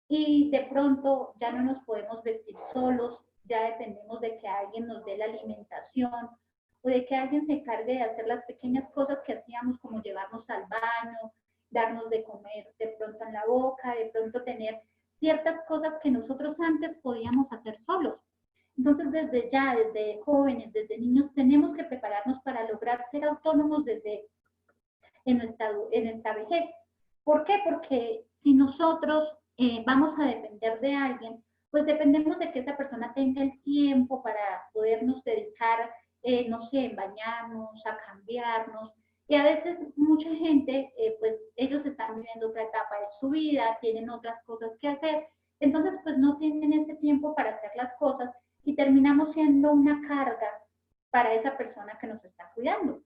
Speaker 2: y de pronto ya no nos podemos vestir solos, ya dependemos de que alguien nos dé la alimentación o de que alguien se encargue de hacer las pequeñas cosas que hacíamos como llevarnos al baño, darnos de comer de pronto en la boca, de pronto tener ciertas cosas que nosotros antes podíamos hacer solos. Entonces desde ya, desde jóvenes, desde niños, tenemos que prepararnos para lograr ser autónomos desde en nuestra vejez. ¿Por qué? Porque si nosotros vamos a depender de alguien, pues dependemos de que esa persona tenga el tiempo para podernos dedicar, no sé, en bañarnos, a cambiarnos. Y a veces mucha gente, pues ellos están viviendo otra etapa de su vida, tienen otras cosas que hacer, entonces pues no tienen ese tiempo para hacer las cosas y terminamos siendo una carga para esa persona que nos está cuidando.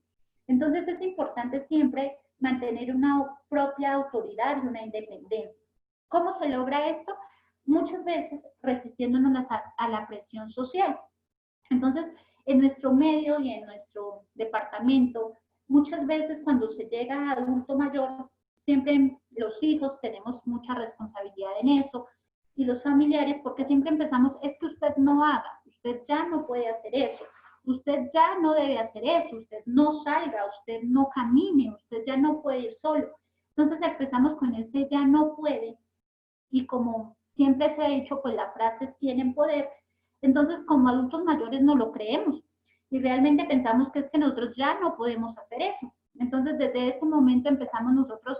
Speaker 2: Entonces es importante siempre mantener una propia autoridad y una independencia. ¿Cómo se logra esto? Muchas veces resistiéndonos a la presión social. Entonces, en nuestro medio y en nuestro departamento, muchas veces cuando se llega a adulto mayor, siempre los hijos tenemos mucha responsabilidad en eso, y los familiares, porque siempre empezamos, es que usted no haga, usted ya no puede hacer eso, usted ya no debe hacer eso, usted no salga, usted no camine, usted ya no puede ir solo. Entonces empezamos con este ya no puede, y como siempre se ha dicho, pues las frases tienen poder, entonces como adultos mayores no lo creemos y realmente pensamos que es que nosotros ya no podemos hacer eso. Entonces desde ese momento empezamos nosotros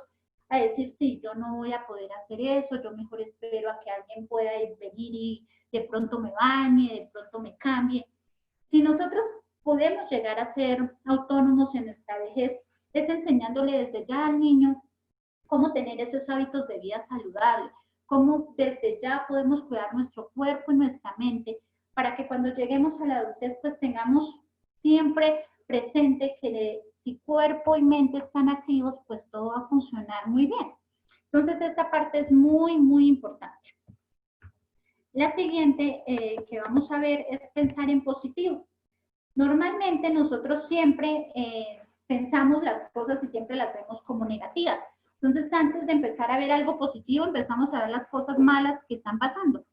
Speaker 2: a decir, sí, yo no voy a poder hacer eso, yo mejor espero a que alguien pueda venir y de pronto me bañe, de pronto me cambie. Si nosotros podemos llegar a ser autónomos en nuestra vejez, es enseñándole desde ya al niño cómo tener esos hábitos de vida saludables, cómo desde ya podemos cuidar nuestro cuerpo y nuestra mente para que cuando lleguemos a la adultez pues tengamos siempre presente que si cuerpo y mente están activos, pues todo va a funcionar muy bien. Entonces esta parte es muy, muy importante. La siguiente que vamos a ver es pensar en positivo. Normalmente nosotros siempre pensamos las cosas y siempre las vemos como negativas. Entonces, antes de empezar a ver algo positivo, empezamos a ver las cosas malas que están pasando.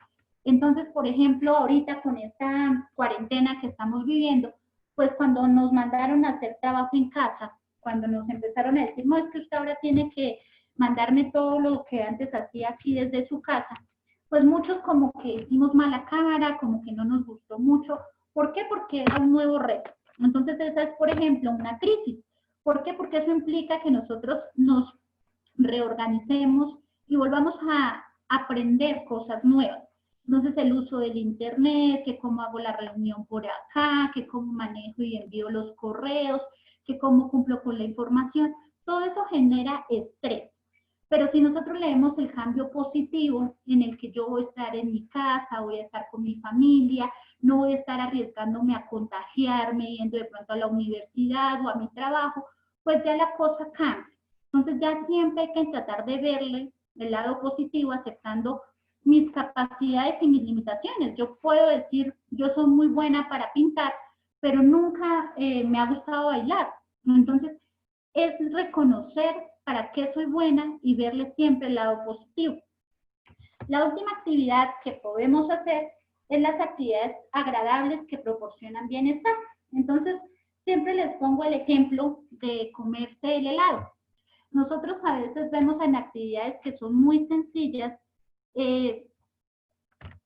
Speaker 2: Entonces, por ejemplo, ahorita con esta cuarentena que estamos viviendo, pues cuando nos mandaron a hacer trabajo en casa, cuando nos empezaron a decir, no, es que usted ahora tiene que mandarme todo lo que antes hacía aquí desde su casa, pues muchos como que hicimos mala cara, como que no nos gustó mucho. ¿Por qué? Porque era un nuevo reto. Entonces, esa es, por ejemplo, una crisis. ¿Por qué? Porque eso implica que nosotros nos reorganicemos y volvamos a aprender cosas nuevas. Entonces, el uso del internet, que cómo hago la reunión por acá, que cómo manejo y envío los correos, que cómo cumplo con la información, todo eso genera estrés. Pero si nosotros leemos el cambio positivo en el que yo voy a estar en mi casa, voy a estar con mi familia, no voy a estar arriesgándome a contagiarme, yendo de pronto a la universidad o a mi trabajo, pues ya la cosa cambia. Entonces ya siempre hay que tratar de verle el lado positivo, aceptando mis capacidades y mis limitaciones. Yo puedo decir, yo soy muy buena para pintar, pero nunca me ha gustado bailar. Entonces es reconocer para qué soy buena y verle siempre el lado positivo. La última actividad que podemos hacer es las actividades agradables que proporcionan bienestar. Entonces, siempre les pongo el ejemplo de comerse el helado. Nosotros a veces vemos en actividades que son muy sencillas,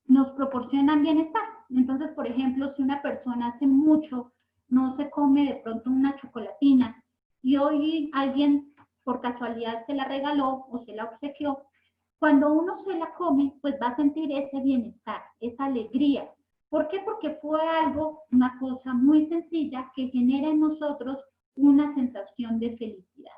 Speaker 2: nos proporcionan bienestar. Entonces, por ejemplo, si una persona hace mucho no se come de pronto una chocolatina y hoy alguien por casualidad se la regaló o se la obsequió, cuando uno se la come, pues va a sentir ese bienestar, esa alegría. ¿Por qué? Porque fue algo, una cosa muy sencilla que genera en nosotros una sensación de felicidad.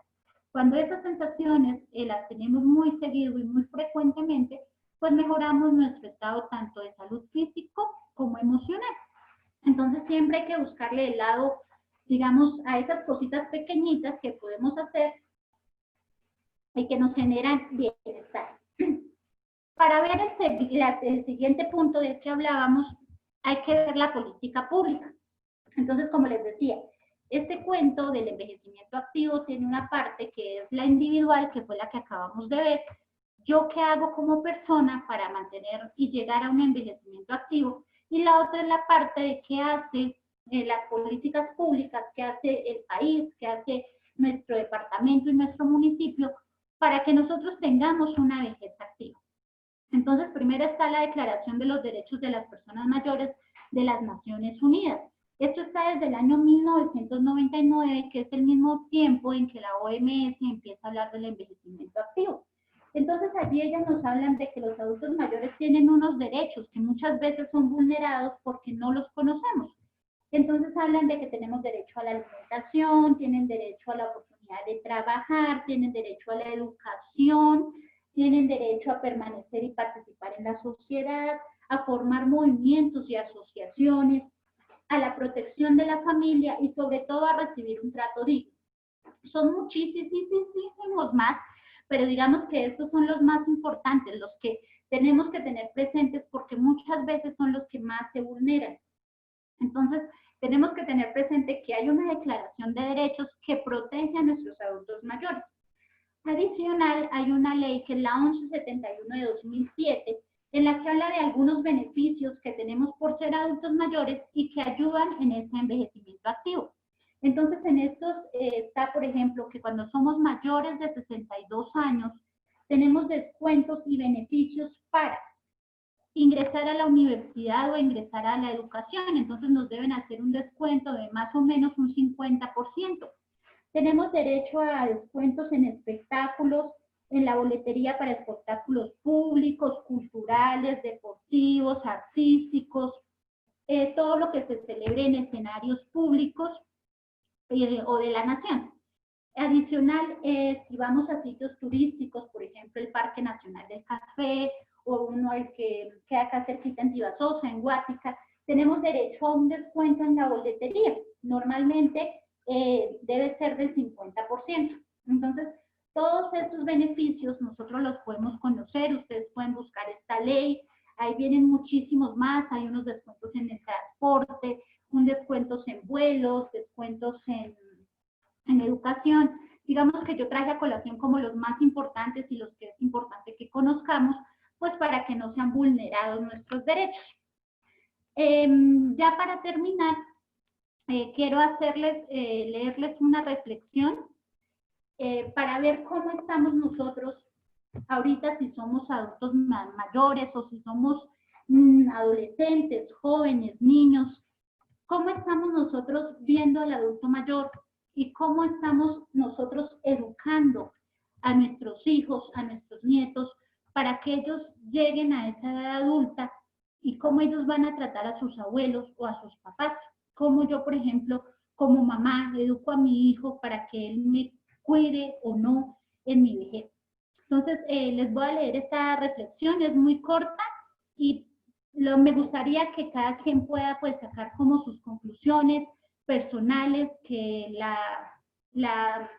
Speaker 2: Cuando esas sensaciones las tenemos muy seguido y muy frecuentemente, pues mejoramos nuestro estado tanto de salud físico como emocional. Entonces siempre hay que buscarle el lado, digamos, a esas cositas pequeñitas que podemos hacer y que nos generan bienestar. Para ver el siguiente punto del que hablábamos, hay que ver la política pública. Entonces, como les decía, este cuento del envejecimiento activo tiene una parte que es la individual, que fue la que acabamos de ver. Yo qué hago como persona para mantener y llegar a un envejecimiento activo, y la otra es la parte de qué hace las políticas públicas, qué hace el país, qué hace nuestro departamento y nuestro municipio para que nosotros tengamos una vejez activa. Entonces, primero está la Declaración de los Derechos de las Personas Mayores de las Naciones Unidas. Esto está desde el año 1999, que es el mismo tiempo en que la OMS empieza a hablar del envejecimiento activo. Entonces, allí ellas nos hablan de que los adultos mayores tienen unos derechos que muchas veces son vulnerados porque no los conocemos. Entonces, hablan de que tenemos derecho a la alimentación, tienen derecho a la oportunidad oportunidad de trabajar, tienen derecho a la educación, tienen derecho a permanecer y participar en la sociedad, a formar movimientos y asociaciones, a la protección de la familia y sobre todo a recibir un trato digno. Son muchísimos más, pero digamos que estos son los más importantes, los que tenemos que tener presentes porque muchas veces son los que más se vulneran. Entonces, tenemos que tener presente que hay una declaración de derechos que protege a nuestros adultos mayores. Adicional, hay una ley que es la 1171 de 2007, en la que habla de algunos beneficios que tenemos por ser adultos mayores y que ayudan en ese envejecimiento activo. Entonces, en estos está, por ejemplo, que cuando somos mayores de 62 años, tenemos descuentos y beneficios para ingresar a la universidad o ingresar a la educación. Entonces, nos deben hacer un descuento de más o menos un 50%. Tenemos derecho a descuentos en espectáculos, en la boletería para espectáculos públicos, culturales, deportivos, artísticos, todo lo que se celebre en escenarios públicos o de la nación. Adicional, si vamos a sitios turísticos, por ejemplo, el Parque Nacional del Café, o uno al que queda acá cerquita en Tibasosa, en Guática, tenemos derecho a un descuento en la boletería. Normalmente debe ser del 50%. Entonces, todos estos beneficios nosotros los podemos conocer, ustedes pueden buscar esta ley, ahí vienen muchísimos más, hay unos descuentos en el transporte, descuentos en vuelos, descuentos en educación. Digamos que yo traje a colación como los más importantes y los que es importante que conozcamos, pues para que no sean vulnerados nuestros derechos. Ya para terminar, quiero leerles una reflexión para ver cómo estamos nosotros ahorita, si somos adultos mayores o si somos adolescentes, jóvenes, niños. ¿Cómo estamos nosotros viendo al adulto mayor y cómo estamos nosotros educando a nuestros hijos, a nuestros nietos, para que ellos lleguen a esa edad adulta y cómo ellos van a tratar a sus abuelos o a sus papás? Cómo yo, por ejemplo, como mamá, educo a mi hijo para que él me cuide o no en mi vejez. Entonces, les voy a leer esta reflexión, es muy corta y me gustaría que cada quien pueda pues sacar como sus conclusiones personales, que la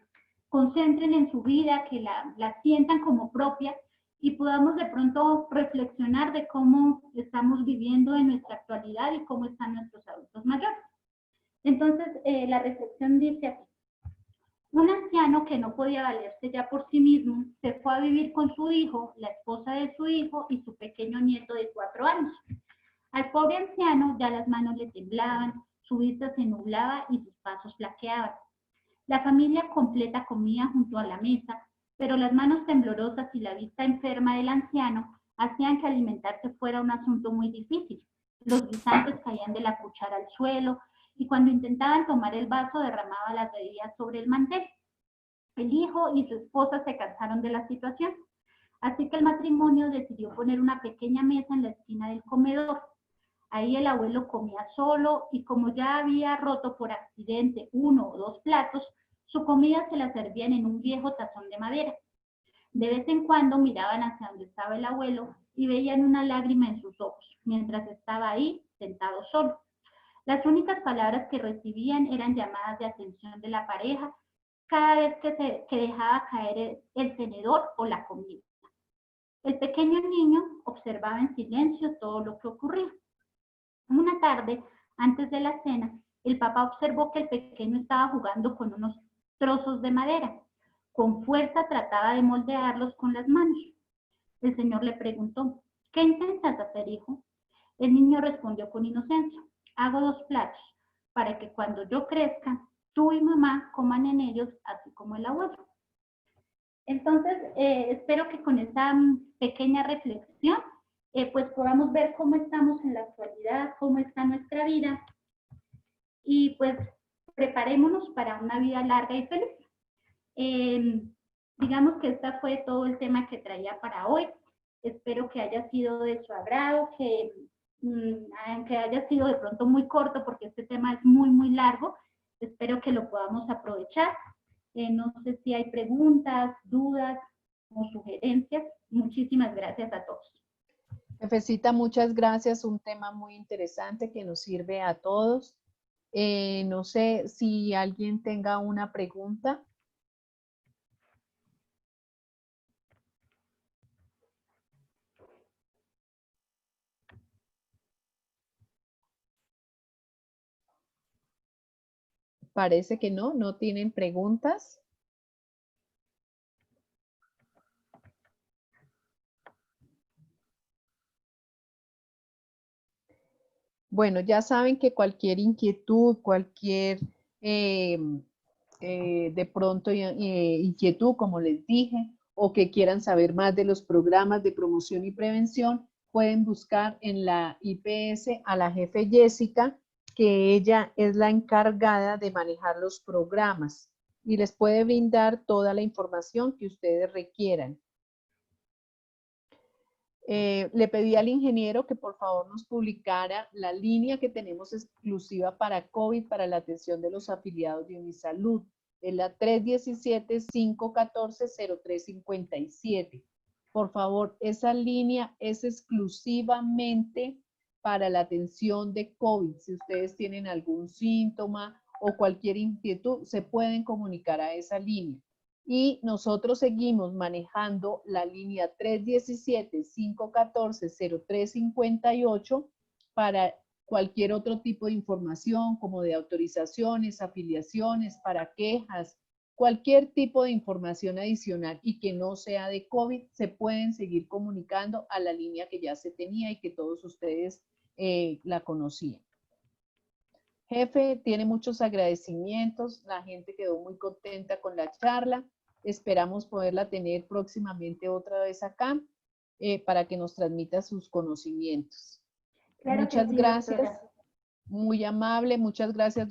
Speaker 2: concentren en su vida, que la sientan como propia y podamos de pronto reflexionar de cómo estamos viviendo en nuestra actualidad y cómo están nuestros adultos mayores. Entonces, la reflexión dice así: un anciano que no podía valerse ya por sí mismo se fue a vivir con su hijo, la esposa de su hijo y su pequeño nieto de 4 años. Al pobre anciano ya las manos le temblaban, su vista se nublaba y sus pasos flaqueaban. La familia completa comía junto a la mesa, pero las manos temblorosas y la vista enferma del anciano hacían que alimentarse fuera un asunto muy difícil. Los guisantes caían de la cuchara al suelo, y cuando intentaban tomar el vaso derramaba las bebidas sobre el mantel. El hijo y su esposa se cansaron de la situación, así que el matrimonio decidió poner una pequeña mesa en la esquina del comedor. Ahí el abuelo comía solo y como ya había roto por accidente 1 o 2 platos, su comida se la servían en un viejo tazón de madera. De vez en cuando miraban hacia donde estaba el abuelo y veían una lágrima en sus ojos, mientras estaba ahí sentado solo. Las únicas palabras que recibían eran llamadas de atención de la pareja cada vez que dejaba caer el tenedor o la comida. El pequeño niño observaba en silencio todo lo que ocurría. Una tarde, antes de la cena, el papá observó que el pequeño estaba jugando con unos trozos de madera. Con fuerza trataba de moldearlos con las manos. El señor le preguntó: ¿qué intentas hacer, hijo? El niño respondió con inocencia: hago 2 platos, para que cuando yo crezca, tú y mamá coman en ellos, así como el abuelo. Entonces, espero que con esta pequeña reflexión, pues podamos ver cómo estamos en la actualidad, cómo está nuestra vida, y pues preparémonos para una vida larga y feliz. Digamos que este fue todo el tema que traía para hoy. Espero que haya sido de su agrado, que aunque haya sido de pronto muy corto, porque este tema es muy, muy largo, espero que lo podamos aprovechar. No sé si hay preguntas, dudas o sugerencias. Muchísimas gracias a todos.
Speaker 1: Jefecita, muchas gracias. Un tema muy interesante que nos sirve a todos. No sé si alguien tenga una pregunta. Parece que no tienen preguntas. Bueno, ya saben que cualquier inquietud, cualquier de pronto inquietud, como les dije, o que quieran saber más de los programas de promoción y prevención, pueden buscar en la IPS a la jefe Jessica, que ella es la encargada de manejar los programas y les puede brindar toda la información que ustedes requieran. Le pedí al ingeniero que por favor nos publicara la línea que tenemos exclusiva para COVID, para la atención de los afiliados de Unisalud. Es la 317-514-0357. Por favor, esa línea es exclusivamente para la atención de COVID. Si ustedes tienen algún síntoma o cualquier inquietud, se pueden comunicar a esa línea. Y nosotros seguimos manejando la línea 317-514-0358 para cualquier otro tipo de información, como de autorizaciones, afiliaciones, para quejas, cualquier tipo de información adicional y que no sea de COVID, se pueden seguir comunicando a la línea que ya se tenía y que todos ustedes la conocían. Jefe, tiene muchos agradecimientos, la gente quedó muy contenta con la charla, esperamos poderla tener próximamente otra vez acá para que nos transmita sus conocimientos.
Speaker 2: Claro
Speaker 1: Muchas
Speaker 2: que sí,
Speaker 1: gracias,
Speaker 2: doctora.
Speaker 1: muy amable, muchas gracias.